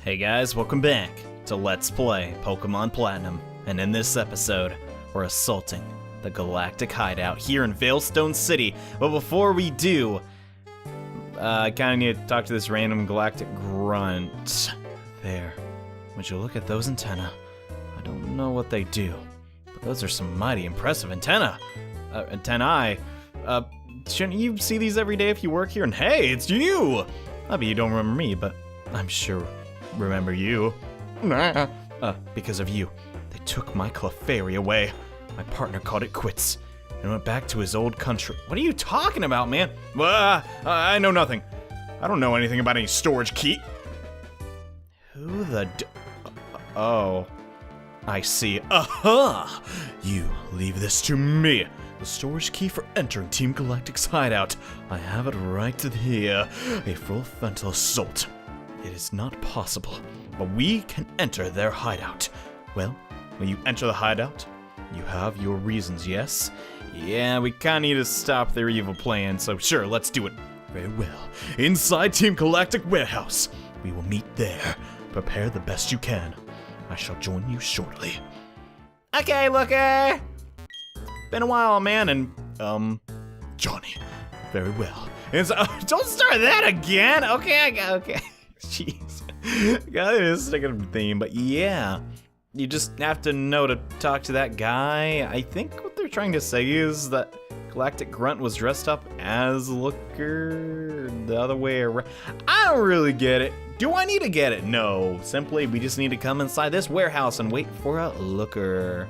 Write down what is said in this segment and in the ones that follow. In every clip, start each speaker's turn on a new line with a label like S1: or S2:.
S1: Hey guys, welcome back to Let's Play Pokemon Platinum, and in this episode, we're assaulting the Galactic Hideout here in Veilstone City. But before we do, I kinda need to talk to this random galactic grunt. There. Would you look at those antennae? I don't know what they do, but those are some mighty impressive antennae. Shouldn't you see these every day if you work here? And hey, it's you! Maybe you don't remember me, but I'm sure remember you. Because of you, they took my Clefairy away. My partner called it quits and went back to his old country. What are you talking about, man? I know nothing. I don't know anything about any storage key. Who the oh, I see. Aha! You leave this to me. The storage key for entering Team Galactic's hideout. I have it right here. A full frontal assault. It is not possible, but we can enter their hideout. Well, when you enter the hideout, you have your reasons, yes? Yeah, we kinda need to stop their evil plan, so sure, let's do it. Very well. Inside Team Galactic warehouse. We will meet there. Prepare the best you can. I shall join you shortly. Okay, looker! Been a while, man, and, Johnny. Very well. Don't start that again! Okay. Jeez. Got this sticking theme, but yeah. You just have to know to talk to that guy. I think what they're trying to say is that Galactic Grunt was dressed up as Looker the other way around. I don't really get it. Do I need to get it? No. Simply, we just need to come inside this warehouse and wait for a Looker.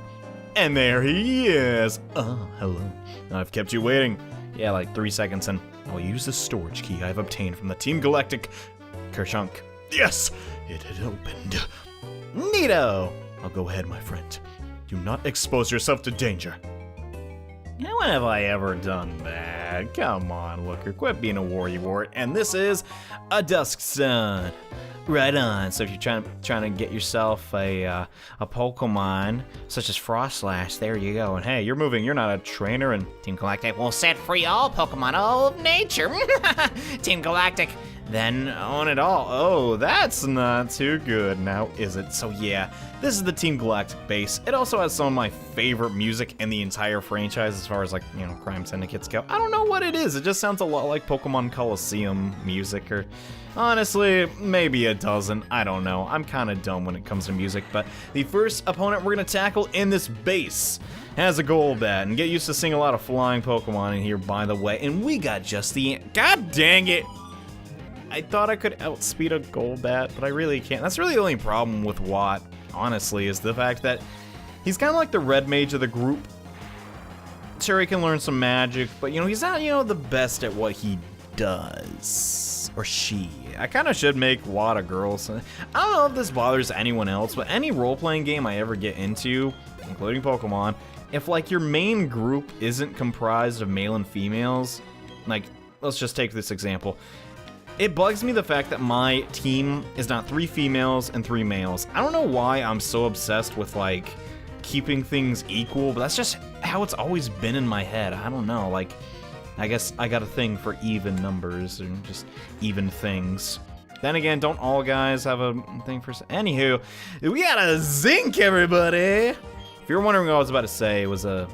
S1: And there he is. Oh, hello. I've kept you waiting. Yeah, like 3 seconds, and I'll use the storage key I've obtained from the Team Galactic Kerchunk. Yes, it had opened. Neato. I'll go ahead, my friend. Do not expose yourself to danger. Now, when have I ever done that? Come on, Looker, quit being a worrywart. And this is a Dusk Sun. Right on. So if you're trying to get yourself a Pokemon such as Frostlash, there you go. And hey, you're moving. You're not a trainer, and Team Galactic will set free all Pokemon of nature. Team Galactic, then own it all. Oh, that's not too good, now is it? So yeah, this is the Team Galactic base. It also has some of my favorite music in the entire franchise as far as, like, you know, crime syndicates go. I don't know what it is. It just sounds a lot like Pokemon Coliseum music, or honestly, maybe it doesn't. I don't know. I'm kind of dumb when it comes to music, but the first opponent we're going to tackle in this base has a Golbat, and get used to seeing a lot of flying Pokemon in here, by the way. And we got just the... God dang it! I thought I could outspeed a Golbat, but I really can't. That's really the only problem with Watt, honestly, is the fact that he's kind of like the red mage of the group. Sure, he can learn some magic, but, you know, he's not, you know, the best at what he does. Or she. I kind of should make Watt a girl. So I don't know if this bothers anyone else, but any role-playing game I ever get into, including Pokemon, if, like, your main group isn't comprised of male and females, like, let's just take this example. It bugs me the fact that my team is not 3 females and 3 males. I don't know why I'm so obsessed with, like, keeping things equal, but that's just how it's always been in my head. I don't know, like, I guess I got a thing for even numbers and just even things. Then again, don't all guys have a thing for... Anywho, we got a Zinc, everybody! If you're wondering what I was about to say, it was a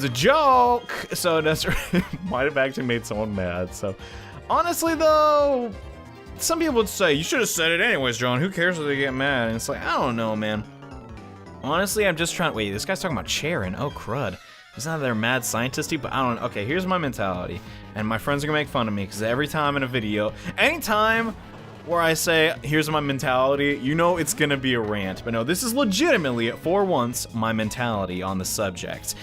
S1: joke! So that's might have actually made someone mad, so... Honestly, though, some people would say, you should have said it anyways, John. Who cares if they get mad? And it's like, I don't know, man. Honestly, I'm just trying... Wait, this guy's talking about Charon. Oh, crud. It's not that they're mad scientisty, but I don't know. Okay, here's my mentality. And my friends are gonna make fun of me, because every time in a video, anytime where I say, here's my mentality, you know it's gonna be a rant. But no, this is legitimately, for once, my mentality on the subject.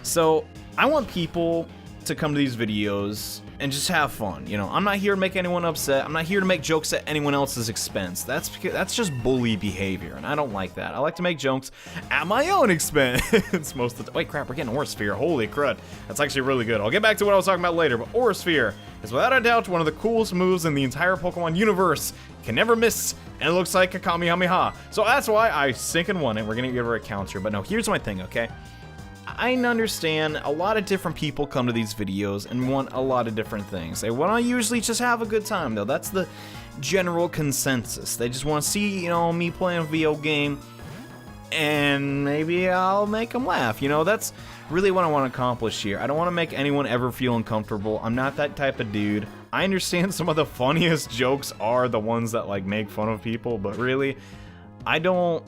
S1: So, I want people to come to these videos and just have fun, you know. I'm not here to make anyone upset. I'm not here to make jokes at anyone else's expense. That's just bully behavior, and I don't like that. I like to make jokes at my own expense most of the time. Wait, crap, we're getting Aurasphere. Holy crud. That's actually really good. I'll get back to what I was talking about later, but Aurasphere is without a doubt one of the coolest moves in the entire Pokemon universe. Can never miss, and it looks like a Kamehameha. So that's why I sink and won it. We're gonna give her a counter, but no, here's my thing, okay? I understand a lot of different people come to these videos and want a lot of different things. They want to usually just have a good time, though. That's the general consensus. They just want to see, you know, me playing a video game, and maybe I'll make them laugh. You know, that's really what I want to accomplish here. I don't want to make anyone ever feel uncomfortable. I'm not that type of dude. I understand some of the funniest jokes are the ones that, like, make fun of people, but really, I don't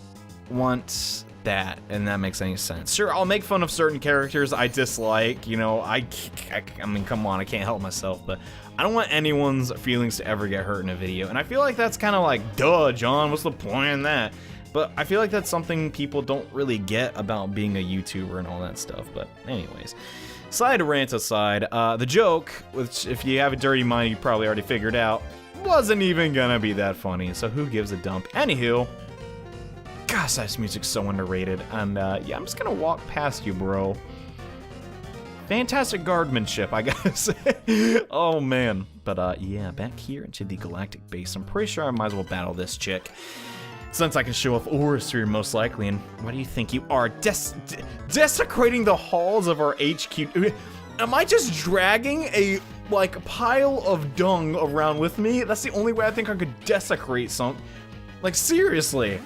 S1: want that, and that makes any sense. Sure, I'll make fun of certain characters I dislike, you know, I mean, come on, I can't help myself, but I don't want anyone's feelings to ever get hurt in a video, and I feel like that's kind of like, duh, John, what's the point in that? But I feel like that's something people don't really get about being a YouTuber and all that stuff, but anyways. Side rant aside, the joke, which if you have a dirty mind, you probably already figured out, wasn't even gonna be that funny, so who gives a dump? Anywho, gosh, this music's so underrated, and yeah, I'm just gonna walk past you, bro. Fantastic guardsmanship, I gotta say. Oh man, but yeah, back here into the Galactic base, I'm pretty sure I might as well battle this chick, since I can show off auras here most likely. And what do you think you are, desecrating the halls of our HQ? Am I just dragging a, like, pile of dung around with me? That's the only way I think I could desecrate something. Like, seriously.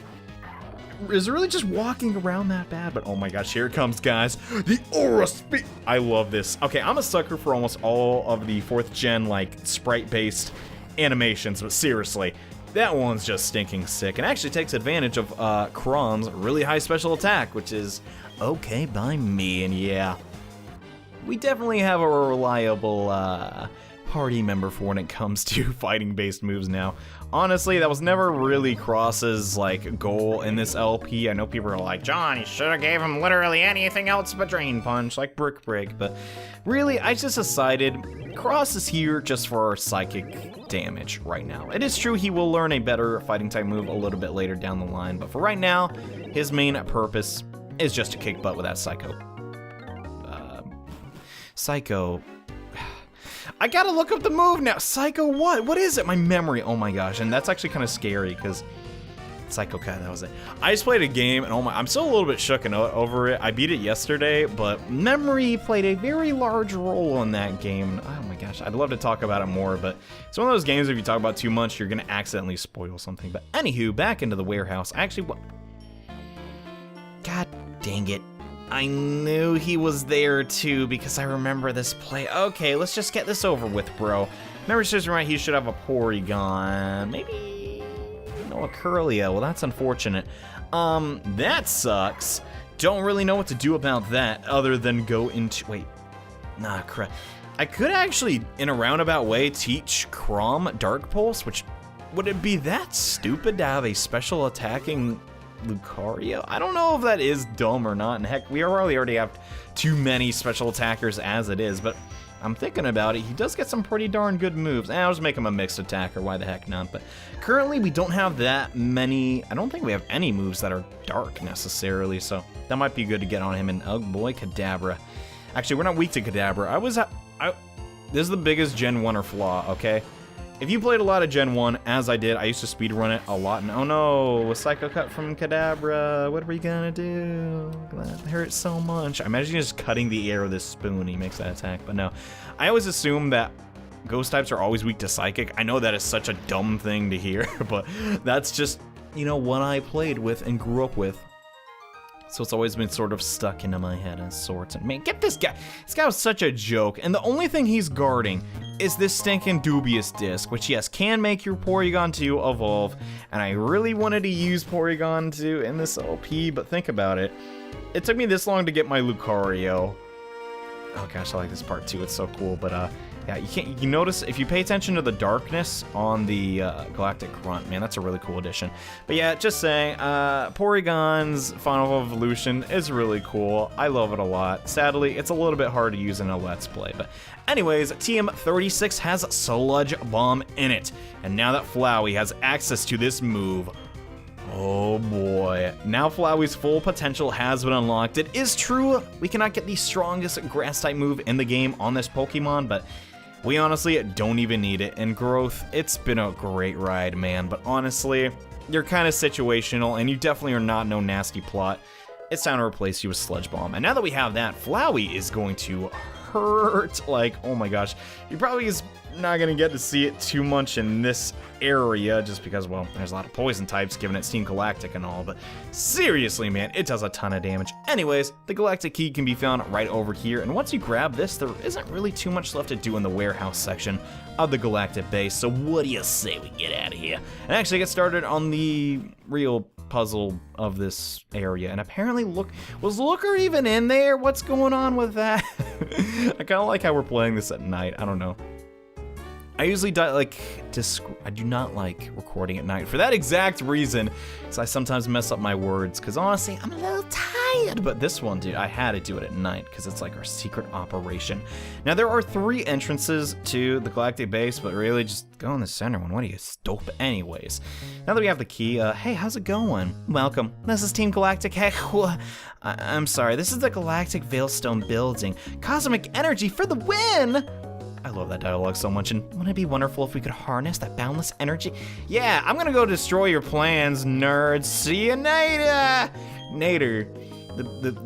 S1: Is it really just walking around that bad? But oh my gosh, here it comes, guys. The aura speed. I love this. Okay, I'm a sucker for almost all of the 4th gen, like, sprite-based animations, but seriously, that one's just stinking sick, and actually takes advantage of Kron's really high special attack, which is okay by me. And yeah, we definitely have a reliable party member for when it comes to fighting-based moves now. Honestly, that was never really Cross's, like, goal in this LP. I know people are like, John, you should have gave him literally anything else but Drain Punch, like Brick Break, but really, I just decided Cross is here just for psychic damage right now. It is true he will learn a better fighting type move a little bit later down the line, but for right now, his main purpose is just to kick butt with that Psycho. I gotta look up the move now. Psycho what? What is it? My memory. Oh my gosh. And that's actually kind of scary because Psycho Cat, that was it. I just played a game and oh my, I'm still a little bit shook over it. I beat it yesterday, but memory played a very large role in that game. Oh my gosh, I'd love to talk about it more, but it's one of those games if you talk about too much, you're gonna accidentally spoil something. But anywho, back into the warehouse. Actually, what? God dang it. I knew he was there too because I remember this play. Okay, let's just get this over with, bro. Memory serves me right, he should have a Porygon. Maybe no, a Curlia. Well, that's unfortunate. That sucks. Don't really know what to do about that other than go into, wait. Nah, crap. I could actually, in a roundabout way, teach Chrom Dark Pulse, which, would it be that stupid to have a special attacking Lucario? I don't know if that is dumb or not, and heck, we already have too many special attackers as it is, but I'm thinking about it, he does get some pretty darn good moves. I'll just make him a mixed attacker, why the heck not, but currently we don't have that many, I don't think we have any moves that are dark necessarily, so that might be good to get on him, and oh boy, Kadabra. Actually, we're not weak to Kadabra. This is the biggest Gen 1er flaw, okay? If you played a lot of Gen 1, as I did, I used to speedrun it a lot, and oh no, a Psycho Cut from Kadabra, what are we gonna do? That hurts so much. I imagine just cutting the air with this spoon, he makes that attack, but no. I always assume that Ghost types are always weak to Psychic. I know that is such a dumb thing to hear, but that's just, you know, what I played with and grew up with. So it's always been sort of stuck into my head as sorts. And man, get this guy. This guy was such a joke. And the only thing he's guarding is this stinking dubious disc, which yes, can make your Porygon 2 evolve. And I really wanted to use Porygon 2 in this LP, but think about it. It took me this long to get my Lucario. Oh gosh, I like this part too. It's so cool. But yeah, you notice if you pay attention to the darkness on the Galactic Grunt, man, that's a really cool addition. But yeah, just saying, Porygon's Final Evolution is really cool. I love it a lot. Sadly, it's a little bit hard to use in a Let's Play. But anyways, TM36 has Sludge Bomb in it. And now that Flowey has access to this move, oh boy. Now Flowey's full potential has been unlocked. It is true, we cannot get the strongest Grass-type move in the game on this Pokemon, but we honestly don't even need it. In Growth, it's been a great ride, man, but honestly, you're kind of situational, and you definitely are not no nasty plot. It's time to replace you with Sludge Bomb. And now that we have that, Flowey is going to hurt, like, oh my gosh. He probably is not gonna get to see it too much in this area just because, well, there's a lot of poison types given it's Team Galactic and all, but seriously, man, it does a ton of damage. Anyways, the Galactic Key can be found right over here, and once you grab this, there isn't really too much left to do in the warehouse section of the Galactic base, so what do you say we get out of here and actually get started on the real puzzle of this area? And apparently, was Looker even in there? What's going on with that? I kind of like how we're playing this at night. I don't know. I usually I do not like recording at night for that exact reason, because I sometimes mess up my words, because honestly, I'm a little tired. But this one, dude, I had to do it at night, because it's like our secret operation. Now, there are 3 entrances to the Galactic base, but really, just go in the center one. What are you, stupid? Anyways, now that we have the key, hey, how's it going? Welcome. This is Team Galactic Headquarters. I'm sorry, this is the Galactic Veilstone building. Cosmic energy for the win! I love that dialogue so much, and wouldn't it be wonderful if we could harness that boundless energy? Yeah, I'm gonna go destroy your plans, nerds. See you later! Nader,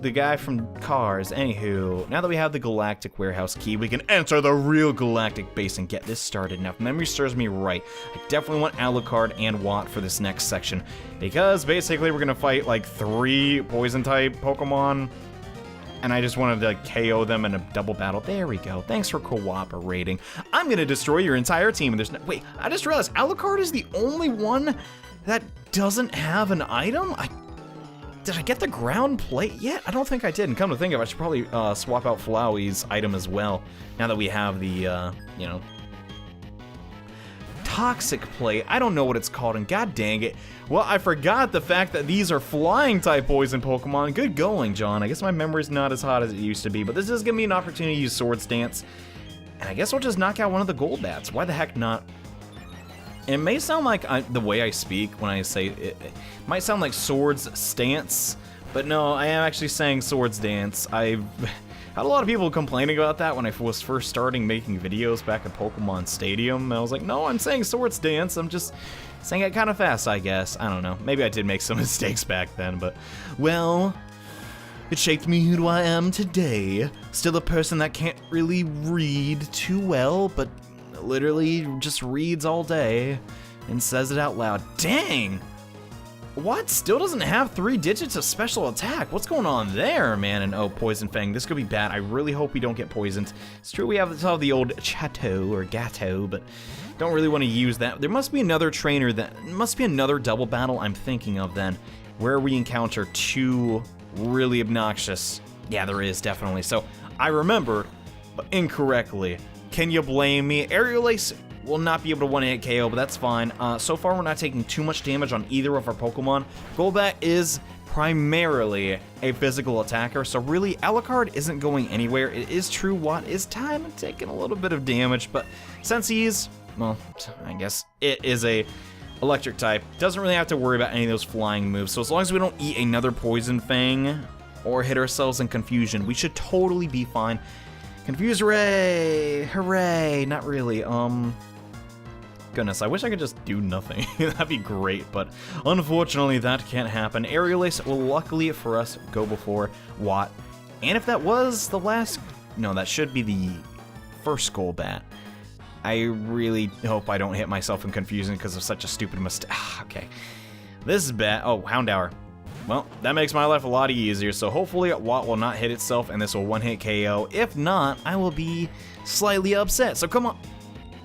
S1: the guy from Cars. Anywho, now that we have the Galactic Warehouse Key, we can enter the real Galactic base and get this started. Now, if memory serves me right, I definitely want Alucard and Watt for this next section, because basically we're gonna fight like 3 poison-type Pokemon, and I just wanted to KO them in a double battle. There we go. Thanks for cooperating. I'm gonna destroy your entire team, and there's no— wait, I just realized Alucard is the only one that doesn't have an item? Did I get the ground plate yet? I don't think I did, and come to think of it, I should probably swap out Flowey's item as well, now that we have the, you know, Toxic Plate. I don't know what it's called, and god dang it. Well, I forgot the fact that these are flying-type poison Pokemon. Good going, John. I guess my memory's not as hot as it used to be, but this is giving me an opportunity to use Swords Dance, and I guess we'll just knock out one of the Golbats. Why the heck not? It may sound like the way I speak when I say it might sound like Swords Stance, but no, I am actually saying Swords Dance. I've had a lot of people complaining about that when I was first starting making videos back at Pokemon Stadium, and I was like, no, I'm saying Swords Dance, I'm just saying it kind of fast, I guess. I don't know, maybe I did make some mistakes back then, but, well, it shaped me who I am today. Still a person that can't really read too well, but literally just reads all day and says it out loud. Dang! What? Still doesn't have 3 digits of special attack. What's going on there, man? And oh, Poison Fang. This could be bad. I really hope we don't get poisoned. It's true we have the old Chateau or Gateau, but don't really want to use that. There must be another trainer must be another double battle I'm thinking of then, where we encounter 2 really obnoxious. Yeah, there is, definitely. So I remembered, but incorrectly. Can you blame me? Aerial Ace will not be able to one-hit KO, but that's fine. So far, we're not taking too much damage on either of our Pokemon. Golbat is primarily a physical attacker, so really, Alucard isn't going anywhere. It is true Watt is taking a little bit of damage, but since he's, well, I guess it is a electric type, doesn't really have to worry about any of those flying moves. So as long as we don't eat another Poison Fang or hit ourselves in confusion, we should totally be fine. Confuse Ray! Hooray! Not really, goodness, I wish I could just do nothing. That'd be great, but unfortunately that can't happen. Aerial Ace will luckily for us go before Watt. And if that was the last, no, that should be the first Golbat. I really hope I don't hit myself in confusion because of such a stupid mistake. Okay, this is bad. Oh, Houndour. Well, that makes my life a lot easier, so hopefully Watt will not hit itself and this will one-hit KO. If not, I will be slightly upset, so come on.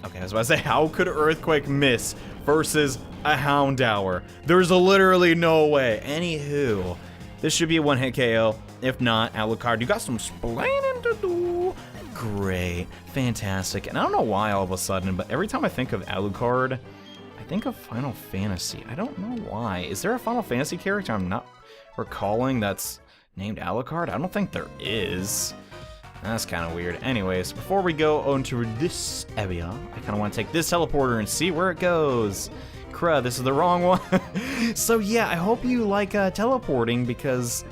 S1: Okay, I was about to say, how could Earthquake miss versus a Houndour? There's literally no way. Anywho, this should be a one-hit KO. If not, Alucard, you got some splaining to do. Great, fantastic. And I don't know why all of a sudden, but every time I think of Alucard, I think of Final Fantasy. I don't know why. Is there a Final Fantasy character I'm not recalling that's named Alucard? I don't think there is. That's kind of weird. Anyways, before we go onto this area, I kind of want to take this teleporter and see where it goes. Crud, this is the wrong one. So yeah, I hope you like teleporting because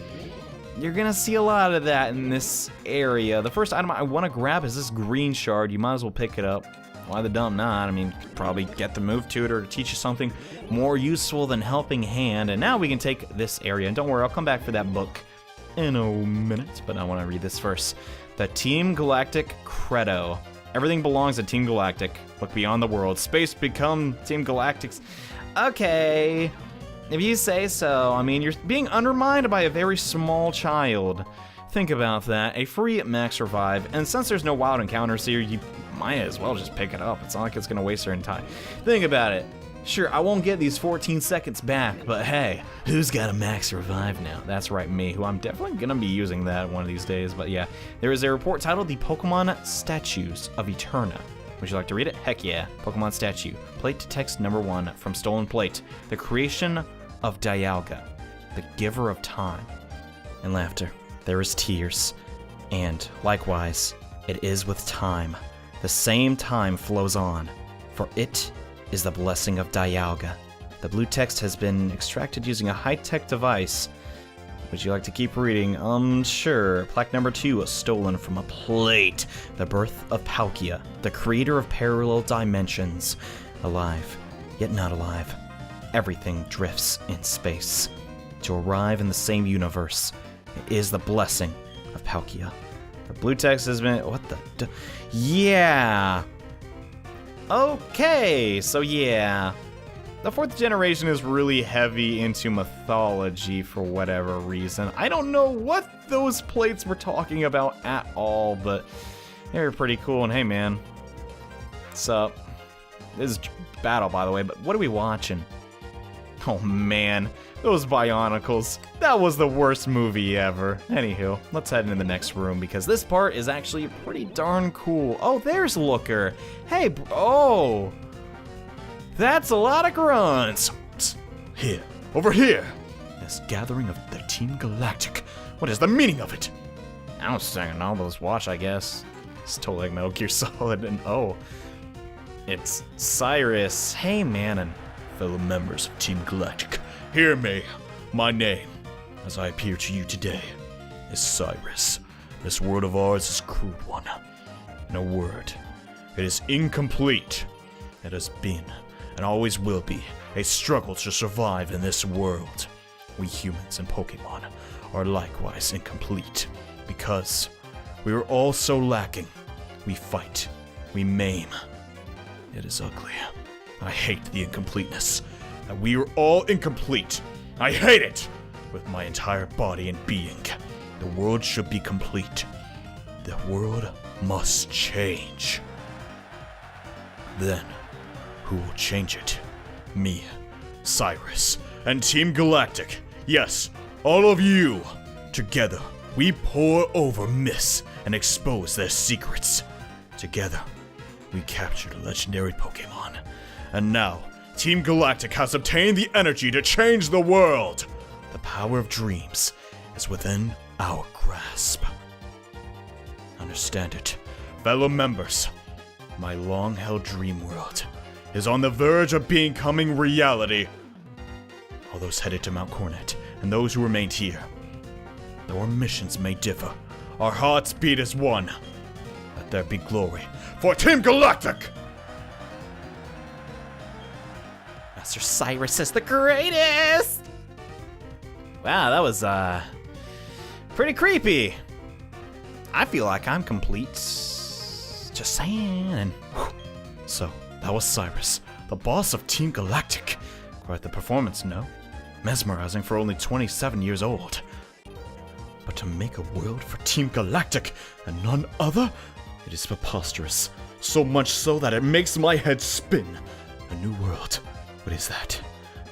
S1: you're gonna see a lot of that in this area. The first item I want to grab is this green shard. You might as well pick it up. Why the dump not? I mean, you could probably get the move to it or teach you something more useful than Helping Hand. And now we can take this area. And don't worry, I'll come back for that book in a minute, but I want to read this first. The Team Galactic Credo. Everything belongs to Team Galactic. Look beyond the world. Space become Team Galactic's. Okay, if you say so. I mean, you're being undermined by a very small child. Think about that. A free max revive, and since there's no wild encounters here, you might as well just pick it up. It's not like it's gonna waste your time. Think about it. Sure, I won't get these 14 seconds back, but hey, who's got a max revive now? That's right, me, who I'm definitely gonna be using that one of these days, but yeah. There is a report titled The Pokemon Statues of Eterna. Would you like to read it? Heck yeah. Pokemon statue. Plate to text number 1 from Stolen Plate. The creation of DIALGA, the giver of time. And laughter. There is tears. And likewise, it is with time. The same time flows on, for it is the blessing of DIALGA. The blue text has been extracted using a high-tech device. Would you like to keep reading? Sure. Plaque number 2, stolen from a plate. The birth of PALKIA, the creator of parallel dimensions. Alive, yet not alive. Everything drifts in space. To arrive in the same universe, it is the blessing of PALKIA. The blue text has been... what the... yeah. Okay, so yeah. The 4th generation is really heavy into mythology for whatever reason. I don't know what those plates were talking about at all, but they were pretty cool. And hey, man, what's up? This is battle, by the way, but what are we watching? Oh, man, those Bionicles. That was the worst movie ever. Anywho, let's head into the next room because this part is actually pretty darn cool. Oh, there's Looker. Hey, oh. That's a lot of grunts. Psst. Here, over here. This gathering of the Team Galactic. What is the meaning of it? I was saying all those watch, I guess. It's totally like Metal Gear Solid, and oh, it's Cyrus. Hey, man, and fellow members of Team Galactic, hear me. My name, as I appear to you today, is Cyrus. This world of ours is a crude one. In a word, it is incomplete. It has been and always will be a struggle to survive in this world. We humans and Pokemon are likewise incomplete because we are all so lacking. We fight, we maim. It is ugly. I hate the incompleteness. That we are all incomplete. I hate it with my entire body and being. The world should be complete. The world must change. Then, who will change it? Me, Cyrus, and Team Galactic. Yes, all of you. Together, we pour over myths and expose their secrets. Together, we captured a legendary Pokemon. And now, Team Galactic has obtained the energy to change the world. The power of dreams is within our grasp. Understand it, fellow members. My long-held dream world is on the verge of becoming reality. All those headed to Mount Coronet and those who remained here, though our missions may differ, our hearts beat as one. Let there be glory for Team Galactic! Master Cyrus is the greatest! Wow, that was, pretty creepy. I feel like I'm complete. Just saying. So, that was Cyrus, the boss of Team Galactic. Quite the performance, no? Mesmerizing for only 27 years old. But to make a world for Team Galactic and none other? It is preposterous. So much so that it makes my head spin. A new world. What is that?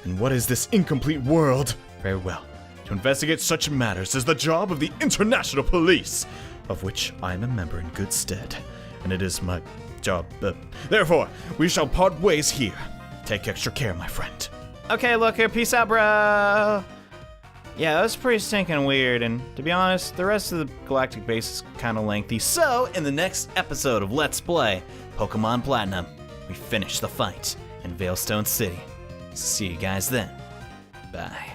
S1: And what is this incomplete world? Very well. To investigate such matters is the job of the International Police, of which I am a member in good stead. And it is my job. Therefore, we shall part ways here. Take extra care, my friend. Okay, look here. Peace out, bro. Yeah, that was pretty stinking weird, and to be honest, the rest of the Galactic base is kind of lengthy. So, in the next episode of Let's Play Pokemon Platinum, we finish the fight in Veilstone City. See you guys then. Bye.